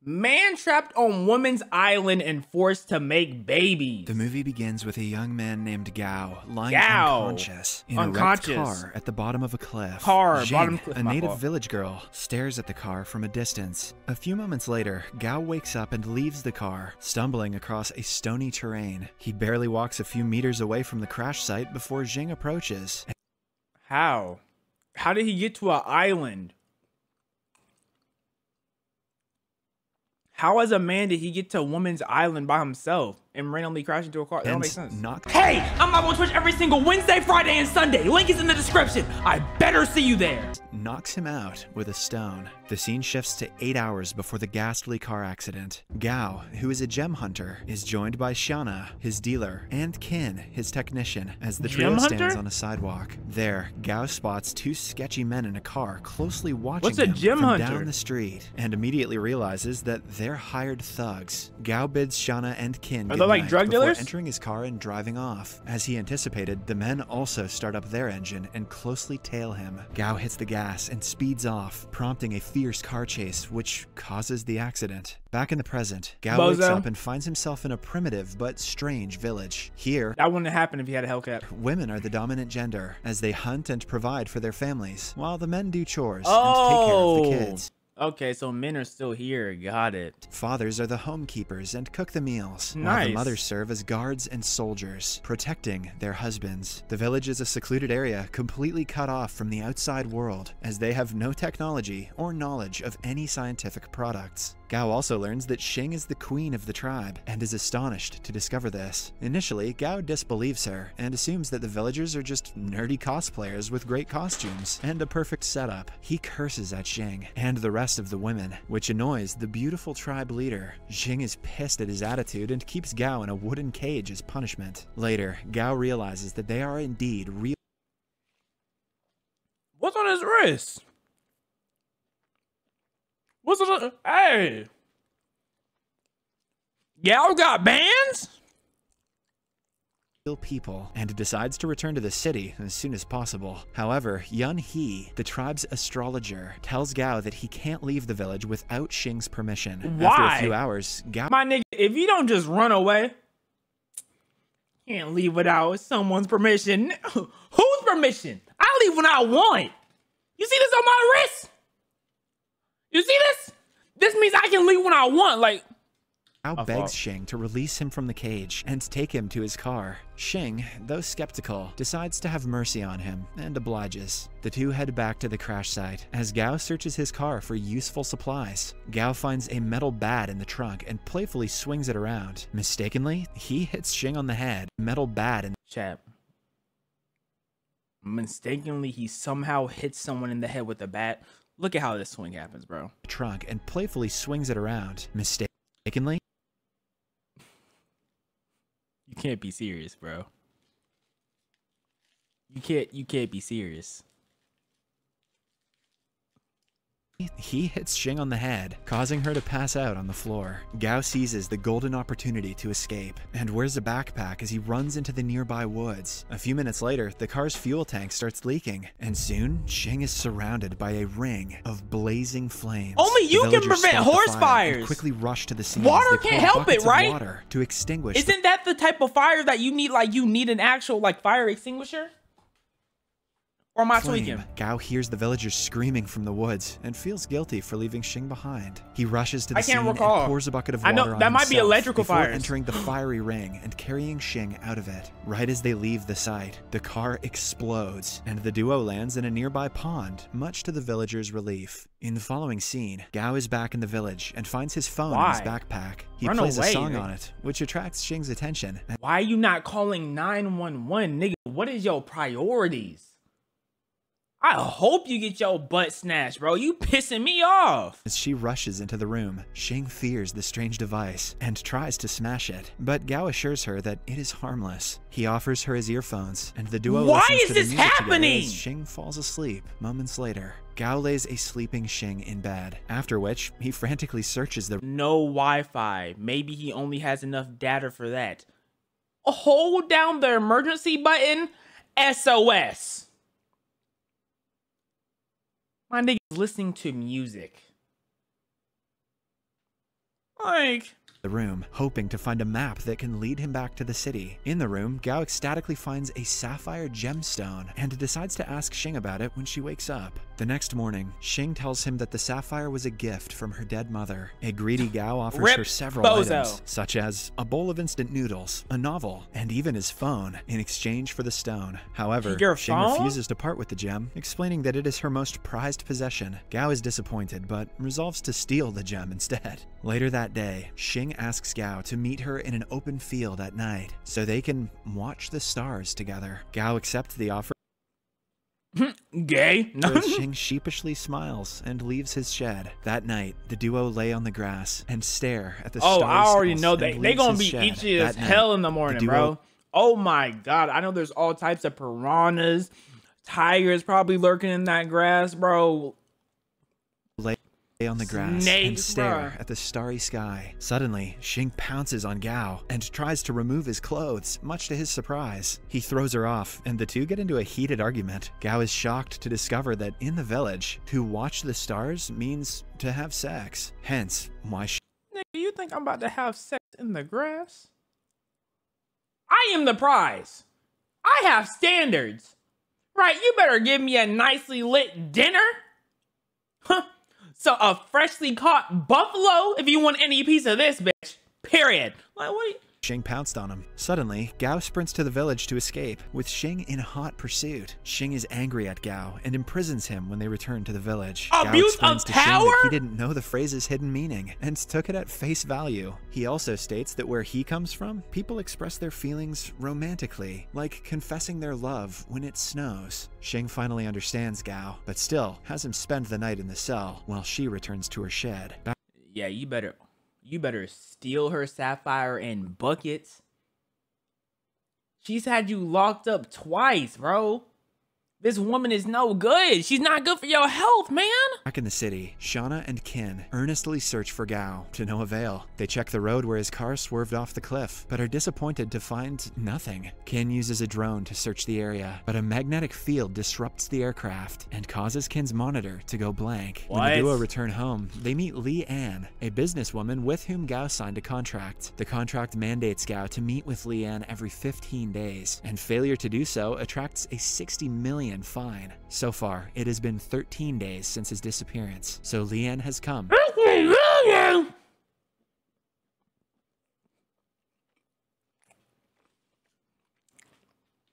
Man trapped on woman's island and forced to make babies. The movie begins with a young man named Gao lying Gao. unconscious in a wrecked car at the bottom of a cliff. Jing, a native village girl, stares at the car from a distance. A few moments later, Gao wakes up and leaves the car, stumbling across a stony terrain. He barely walks a few meters away from the crash site before Jing approaches. How? How did he get to an island? How as a man did he get to a woman's island by himself and randomly crash into a car? That don't make sense. Hey, I'm live on Twitch every single Wednesday, Friday, and Sunday. Link is in the description. I better see you there. Knocks him out with a stone. The scene shifts to 8 hours before the ghastly car accident. Gao, who is a gem hunter, is joined by Shana, his dealer, and Kin, his technician, as the trio stands on a sidewalk. There, Gao spots two sketchy men in a car closely watching him from down the street, and immediately realizes that they're hired thugs. Gao bids Shana and Kin goodnight like drug dealers? Before entering his car and driving off. As he anticipated, the men also start up their engine and closely tail him. Gao hits the gas and speeds off, prompting a fierce car chase, which causes the accident. Back in the present, Gao wakes up and finds himself in a primitive but strange village. Here, that wouldn't happen if he had a Hellcat. Women are the dominant gender, as they hunt and provide for their families, while the men do chores and take care of the kids. Okay, so men are still here. Got it. Fathers are the homekeepers and cook the meals, while the mothers serve as guards and soldiers, protecting their husbands. The village is a secluded area completely cut off from the outside world, as they have no technology or knowledge of any scientific products. Gao also learns that Xing is the queen of the tribe, and is astonished to discover this. Initially, Gao disbelieves her, and assumes that the villagers are just nerdy cosplayers with great costumes and a perfect setup. He curses at Xing and the rest of the women, which annoys the beautiful tribe leader. Xing is pissed at his attitude and keeps Gao in a wooden cage as punishment. Later, Gao realizes that they are indeed real. What's on his wrist? What's on? Hey, Gao got bands? People, and decides to return to the city as soon as possible. However, Yun He, the tribe's astrologer, tells Gao that he can't leave the village without Xing's permission. Why? After a few hours, Gao— My nigga, if you don't just run away, you can't leave without someone's permission. Whose permission? I leave when I want. You see this on my wrist? You see this? This means I can leave when I want. Like, Gao begs Xing to release him from the cage and take him to his car. Xing, though skeptical, decides to have mercy on him and obliges. The two head back to the crash site as Gao searches his car for useful supplies. Gao finds a metal bat in the trunk and playfully swings it around. Mistakenly, he hits Xing on the head. Metal bat in— Chap. Mistakenly, he somehow hits someone in the head with a bat. Look at how this swing happens, bro. Trunk and playfully swings it around. Mistakenly. You can't be serious, bro. You can't be serious. He hits Xing on the head, causing her to pass out on the floor. Gao seizes the golden opportunity to escape and wears a backpack as he runs into the nearby woods. A few minutes later, the car's fuel tank starts leaking, and soon Xing is surrounded by a ring of blazing flames. Only you can prevent horse fires. Quickly rush to the scene. Water can't help it, right? Water to extinguish. Isn't that the type of fire that you need? Like, you need an actual like fire extinguisher? Or am I tweaking? Gao hears the villagers screaming from the woods and feels guilty for leaving Xing behind. He rushes to the scene and pours a bucket of water on himself. That might be electrical fire. Entering the fiery ring and carrying Xing out of it. Right as they leave the site, the car explodes and the duo lands in a nearby pond, much to the villagers' relief. In the following scene, Gao is back in the village and finds his phone in his backpack. He plays a song on it, which attracts Xing's attention. Why are you not calling 911, nigga? What is your priorities? I hope you get your butt snatched, bro. You pissing me off. As she rushes into the room, Xing fears the strange device and tries to smash it, but Gao assures her that it is harmless. He offers her his earphones, and the duo listens to the music together as Xing falls asleep moments later. Gao lays a sleeping Xing in bed, after which he frantically searches the— No Wi-Fi. Maybe he only has enough data for that. Hold down the emergency button. SOS. My nigga's listening to music. Like... the room, hoping to find a map that can lead him back to the city. In the room, Gao ecstatically finds a sapphire gemstone and decides to ask Xing about it when she wakes up. The next morning, Xing tells him that the sapphire was a gift from her dead mother. A greedy Gao offers her several items, such as a bowl of instant noodles, a novel, and even his phone in exchange for the stone. However, Xing refuses to part with the gem, explaining that it is her most prized possession. Gao is disappointed, but resolves to steal the gem instead. Later that day, Xing asks Gao to meet her in an open field at night so they can watch the stars together. Gao accepts the offer. Gay? So Xing sheepishly smiles and leaves his shed. That night, the duo lay on the grass and stare at the stars. Oh, I already know they gonna be itchy as hell in the morning, bro. Oh my god, I know there's all types of piranhas, tigers probably lurking in that grass, bro. On the grass and stare at the starry sky. Suddenly, Xing pounces on Gao and tries to remove his clothes, much to his surprise. He throws her off, and the two get into a heated argument. Gao is shocked to discover that in the village, to watch the stars means to have sex. Hence, why Nigga, you think I'm about to have sex in the grass? I am the prize. I have standards. Right, you better give me a nicely lit dinner. Huh. So a freshly caught buffalo if you want any piece of this bitch. Period. Like, what are you... Xing pounced on him. Suddenly, Gao sprints to the village to escape, with Xing in hot pursuit. Xing is angry at Gao and imprisons him when they return to the village. Abuse Gao explains of to power? Xing that he didn't know the phrase's hidden meaning and took it at face value. He also states that where he comes from, people express their feelings romantically, like confessing their love when it snows. Xing finally understands Gao, but still has him spend the night in the cell while she returns to her shed. Yeah, you better steal her sapphire in buckets. She's had you locked up twice, bro. This woman is no good. She's not good for your health, man. Back in the city, Shauna and Qin earnestly search for Gao, to no avail. They check the road where his car swerved off the cliff, but are disappointed to find nothing. Qin uses a drone to search the area, but a magnetic field disrupts the aircraft and causes Qin's monitor to go blank. What? When the duo return home, they meet Li An, a businesswoman with whom Gao signed a contract. The contract mandates Gao to meet with Li An every 15 days, and failure to do so attracts a 60 million fine. So far, it has been 13 days since his disappearance, so Li An has come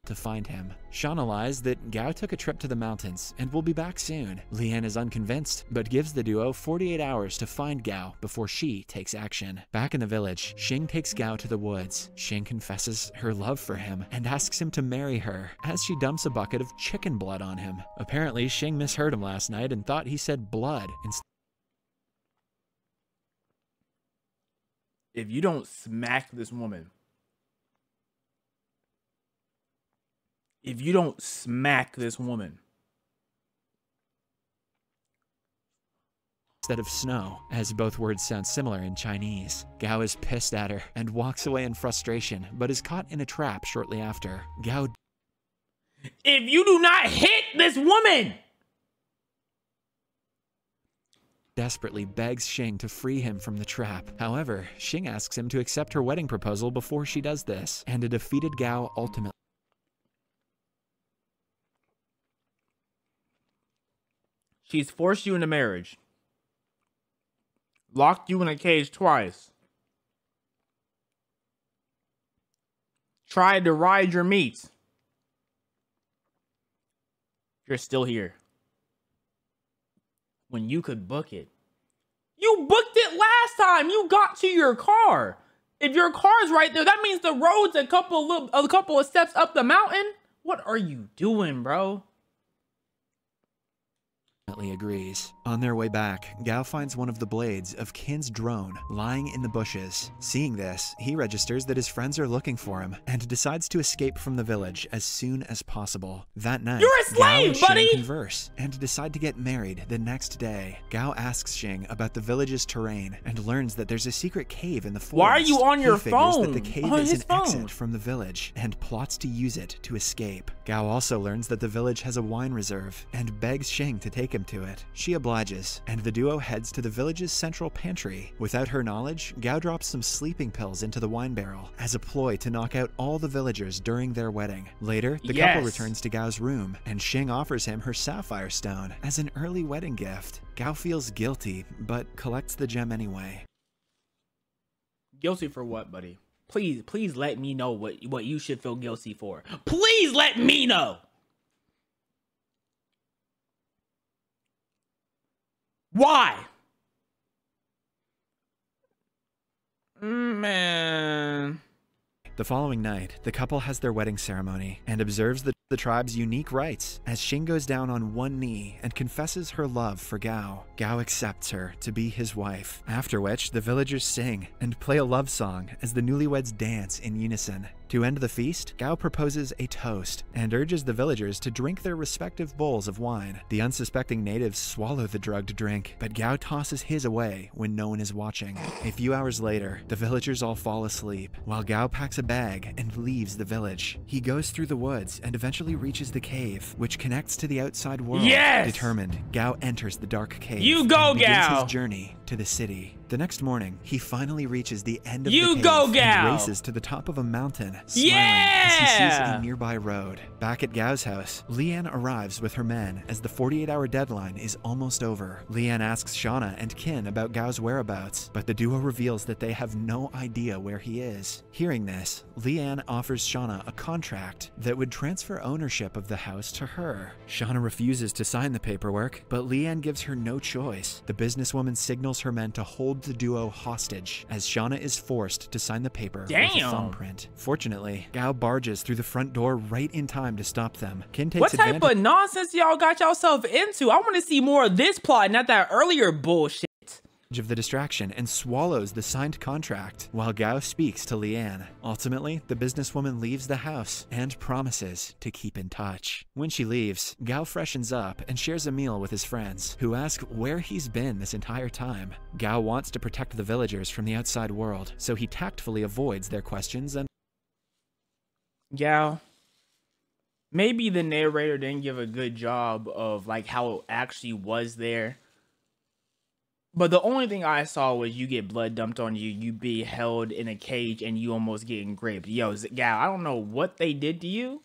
to find him. Shauna lies that Gao took a trip to the mountains and will be back soon. Li An is unconvinced, but gives the duo 48 hours to find Gao before she takes action. Back in the village, Xing takes Gao to the woods. Xing confesses her love for him and asks him to marry her, as she dumps a bucket of chicken blood on him. Apparently, Xing misheard him last night and thought he said blood instead. If you don't smack this woman, instead of snow, as both words sound similar in Chinese. Gao is pissed at her and walks away in frustration, but is caught in a trap shortly after. Gao, if you do not hit this woman, desperately begs Xing to free him from the trap. However, Xing asks him to accept her wedding proposal before she does this, and a defeated Gao ultimately. she's forced you into marriage. Locked you in a cage twice. Tried to ride your meat. You're still here. When you could book it. You booked it last time you got to your car. If your car's right there, that means the road's a couple of steps up the mountain. What are you doing, bro? Agrees. On their way back, Gao finds one of the blades of Qin's drone lying in the bushes. Seeing this, he registers that his friends are looking for him and decides to escape from the village as soon as possible. That night, you're a slave, Gao and buddy! Xing converse and decide to get married the next day. Gao asks Xing about the village's terrain and learns that there's a secret cave in the forest. Why are you on your phone? That the cave is an exit from the village and plots to use it to escape. Gao also learns that the village has a wine reserve and begs Xing to take him to it. She obliges, and the duo heads to the village's central pantry. Without her knowledge, Gao drops some sleeping pills into the wine barrel as a ploy to knock out all the villagers during their wedding. Later, the couple returns to Gao's room, and Xing offers him her sapphire stone as an early wedding gift. Gao feels guilty, but collects the gem anyway. Guilty for what, buddy? Please let me know what you should feel guilty for. Please let me know. Why? Man. The following night, the couple has their wedding ceremony and observes the tribe's unique rites as Xing goes down on one knee and confesses her love for Gao. Gao accepts her to be his wife, after which the villagers sing and play a love song as the newlyweds dance in unison. To end the feast, Gao proposes a toast and urges the villagers to drink their respective bowls of wine. The unsuspecting natives swallow the drugged drink, but Gao tosses his away when no one is watching. A few hours later, the villagers all fall asleep, while Gao packs a bag and leaves the village. He goes through the woods and eventually reaches the cave, which connects to the outside world. Yes! Determined, Gao enters the dark cave You go, and begins Gao! his journey to the city. The next morning, he finally reaches the end of You the cave go, Gao! and races to the top of a mountain, smiling as he sees a nearby road. Back at Gao's house, Lian arrives with her men as the 48-hour deadline is almost over. Lian asks Shauna and Qin about Gao's whereabouts, but the duo reveals that they have no idea where he is. Hearing this, Lian offers Shauna a contract that would transfer ownership of the house to her. Shauna refuses to sign the paperwork, but Lian gives her no choice. The businesswoman signals her men to hold the duo hostage as Shauna is forced to sign the paper with a thumbprint. Fortunately, Gao barges through the front door right in time to stop them. Qin takes what type of nonsense y'all got yourself into? I want to see more of this plot, not that earlier bullshit. Of the distraction and swallows the signed contract while Gao speaks to Lian. Ultimately, the businesswoman leaves the house and promises to keep in touch. When she leaves, Gao freshens up and shares a meal with his friends, who ask where he's been this entire time. Gao wants to protect the villagers from the outside world, so he tactfully avoids their questions and Gao, maybe the narrator didn't give a good job of like how it actually was there. But the only thing I saw was you get blood dumped on you, you be held in a cage, and you almost getting raped. Yo, Gao, I don't know what they did to you,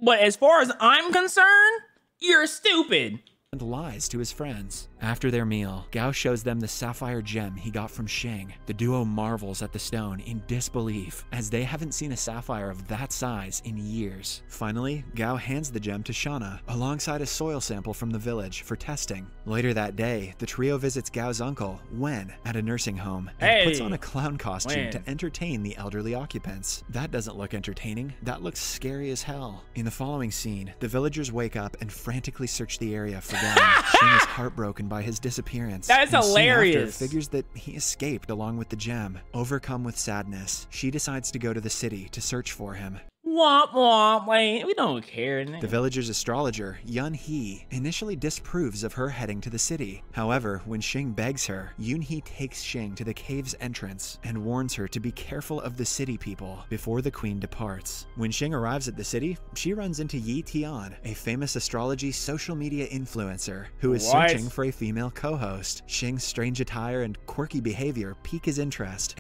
but as far as I'm concerned, you're stupid. And lies to his friends. After their meal, Gao shows them the sapphire gem he got from Xing. The duo marvels at the stone in disbelief, as they haven't seen a sapphire of that size in years. Finally, Gao hands the gem to Shauna, alongside a soil sample from the village for testing. Later that day, the trio visits Gao's uncle, Wen, at a nursing home, and puts on a clown costume to entertain the elderly occupants. That doesn't look entertaining, that looks scary as hell. In the following scene, the villagers wake up and frantically search the area for Gao. Xing is heartbroken by his disappearance. That is hilarious. After, figures that he escaped along with the gem. Overcome with sadness, she decides to go to the city to search for him. Womp womp, wait, we don't care. The villager's astrologer, Yun He, initially disapproves of her heading to the city. However, when Xing begs her, Yun He takes Xing to the cave's entrance and warns her to be careful of the city people before the queen departs. When Xing arrives at the city, she runs into Yi Tian, a famous astrology social media influencer who is searching for a female co-host. Xing's strange attire and quirky behavior pique his interest.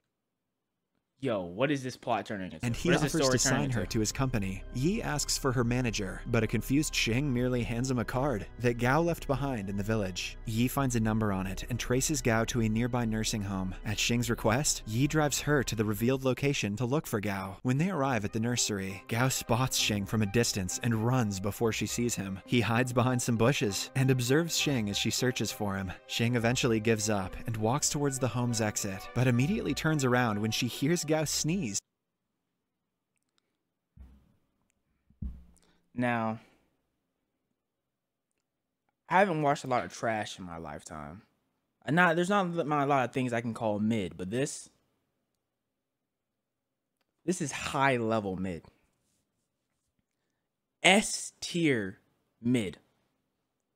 Yo, what is this plot turning into? And he offers to sign her to his company. Yi asks for her manager, but a confused Xing merely hands him a card that Gao left behind in the village. Yi finds a number on it and traces Gao to a nearby nursing home. At Xing's request, Yi drives her to the revealed location to look for Gao. When they arrive at the nursery, Gao spots Xing from a distance and runs before she sees him. He hides behind some bushes and observes Xing as she searches for him. Xing eventually gives up and walks towards the home's exit, but immediately turns around when she hears Gao sneeze. Now, I haven't watched a lot of trash in my lifetime. There's not a lot of things I can call mid, but this is high level mid. S tier mid,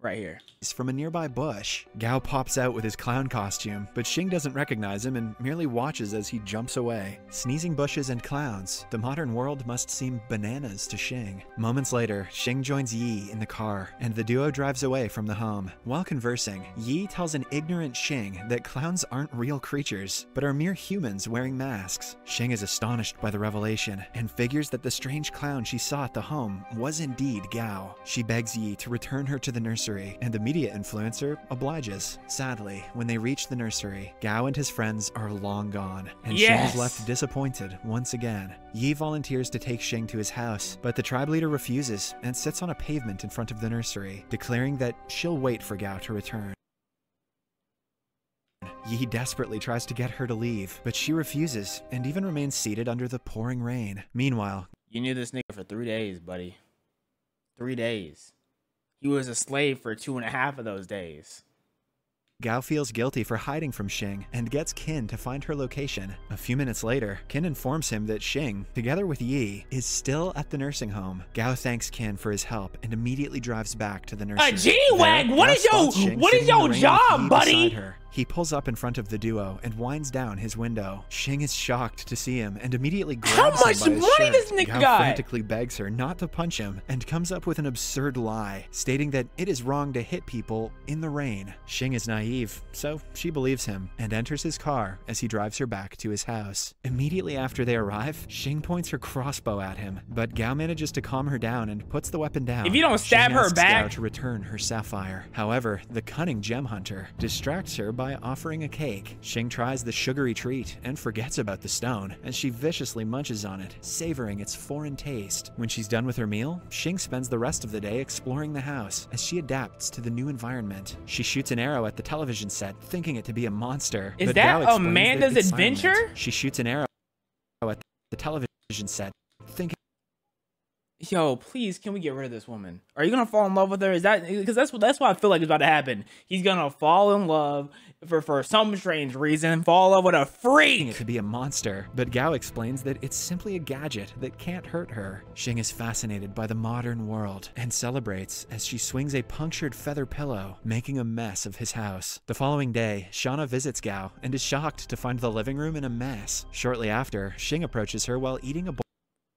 right here. From a nearby bush. Gao pops out with his clown costume, but Xing doesn't recognize him and merely watches as he jumps away. Sneezing bushes and clowns. The modern world must seem bananas to Xing. Moments later, Xing joins Yi in the car, and the duo drives away from the home. While conversing, Yi tells an ignorant Xing that clowns aren't real creatures, but are mere humans wearing masks. Xing is astonished by the revelation, and figures that the strange clown she saw at the home was indeed Gao. She begs Yi to return her to the nursery, and the media influencer obliges. Sadly, when they reach the nursery, Gao and his friends are long gone, and Xing is left disappointed once again. Yi volunteers to take Xing to his house, but the tribe leader refuses and sits on a pavement in front of the nursery, declaring that she'll wait for Gao to return. Yi desperately tries to get her to leave, but she refuses and even remains seated under the pouring rain. Meanwhile, you knew this nigga for 3 days, buddy. 3 days. He was a slave for 2.5 of those days. Gao feels guilty for hiding from Xing and gets Qin to find her location. A few minutes later, Qin informs him that Xing, together with Yi, is still at the nursing home. Gao thanks Qin for his help and immediately drives back to the nursery. A G-Wag! What is your job, buddy? He pulls up in front of the duo and winds down his window. Xing is shocked to see him and immediately grabs him by his shirt. How much money this nigga Gao got? Frantically begs her not to punch him and comes up with an absurd lie, stating that it is wrong to hit people in the rain. Xing is naive, so she believes him and enters his car as he drives her back to his house. Immediately after they arrive, Xing points her crossbow at him, but Gao manages to calm her down and puts the weapon down. If you don't stab her back, Gao to return her sapphire. However, the cunning gem hunter distracts her by offering a cake. Xing tries the sugary treat and forgets about the stone as she viciously munches on it, savoring its foreign taste. When she's done with her meal, Xing spends the rest of the day exploring the house as she adapts to the new environment. She shoots an arrow at the television set, thinking it to be a monster. Is that Amanda's adventure? Silent. She shoots an arrow at the television set, thinking, yo, please, can we get rid of this woman? Are you gonna fall in love with her? Is that because that's what I feel like is about to happen? He's gonna fall in love for some strange reason, fall in love with a freak. It to be a monster, but Gao explains that it's simply a gadget that can't hurt her. Xing is fascinated by the modern world and celebrates as she swings a punctured feather pillow, making a mess of his house. The following day, Shauna visits Gao and is shocked to find the living room in a mess. Shortly after, Xing approaches her while eating a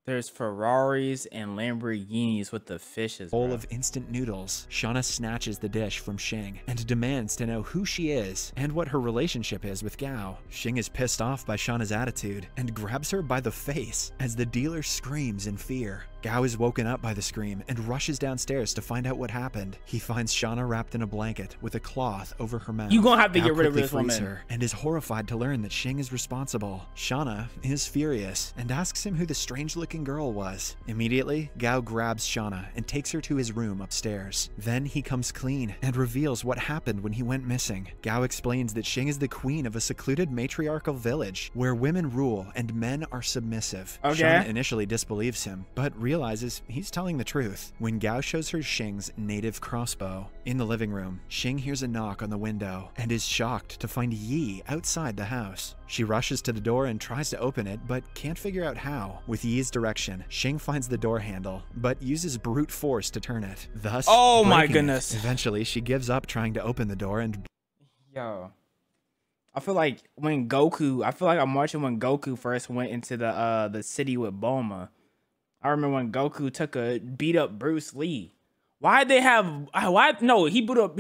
There's Ferraris and Lamborghinis with the fishes, bro. Bowl of instant noodles. Shauna snatches the dish from Xing and demands to know who she is and what her relationship is with Gao. Xing is pissed off by Shauna's attitude and grabs her by the face as the dealer screams in fear. Gao is woken up by the scream and rushes downstairs to find out what happened. He finds Shauna wrapped in a blanket with a cloth over her mouth. You gonna have to Gao get rid of this frees woman. her and is horrified to learn that Xing is responsible. Shauna is furious and asks him who the strange-looking girl was. Immediately, Gao grabs Shauna and takes her to his room upstairs. Then he comes clean and reveals what happened when he went missing. Gao explains that Xing is the queen of a secluded matriarchal village where women rule and men are submissive. Okay. Shauna initially disbelieves him, but realizes he's telling the truth when Gao shows her Xing's native crossbow. In the living room, Xing hears a knock on the window and is shocked to find Yi outside the house. She rushes to the door and tries to open it, but can't figure out how. With Yi's direction, Xing finds the door handle, but uses brute force to turn it, thus oh my breaking goodness. it. Eventually, she gives up trying to open the door and... Yo. I feel like when Goku, I'm watching when Goku first went into the city with Bulma. I remember when Goku beat up Bruce Lee. He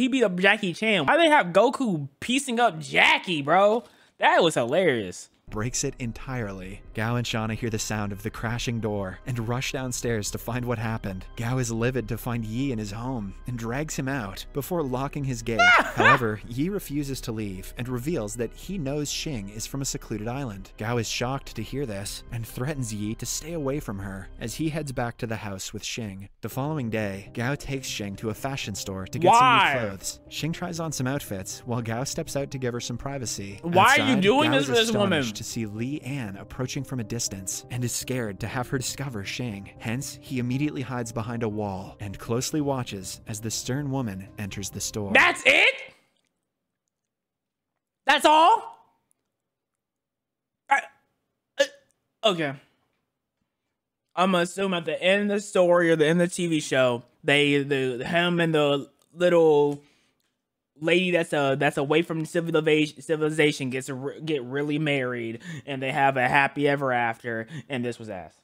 beat up Jackie Chan. Why they have Goku piecing up Jackie, bro? That was hilarious. Breaks it entirely. Gao and Shauna hear the sound of the crashing door and rush downstairs to find what happened. Gao is livid to find Yi in his home and drags him out before locking his gate. However, Yi refuses to leave and reveals that he knows Xing is from a secluded island. Gao is shocked to hear this and threatens Yi to stay away from her as he heads back to the house with Xing. The following day, Gao takes Xing to a fashion store to get some new clothes. Xing tries on some outfits while Gao steps out to give her some privacy. Why Outside, are you doing Gao this is to this woman? To see Li An approaching from a distance and is scared to have her discover Xing. Hence, he immediately hides behind a wall and closely watches as the stern woman enters the store. That's it? That's all? Okay. I'm gonna assume at the end of the story or the end of the TV show, him and the little lady that's away from civilization get really married, and they have a happy ever after, and this was ass.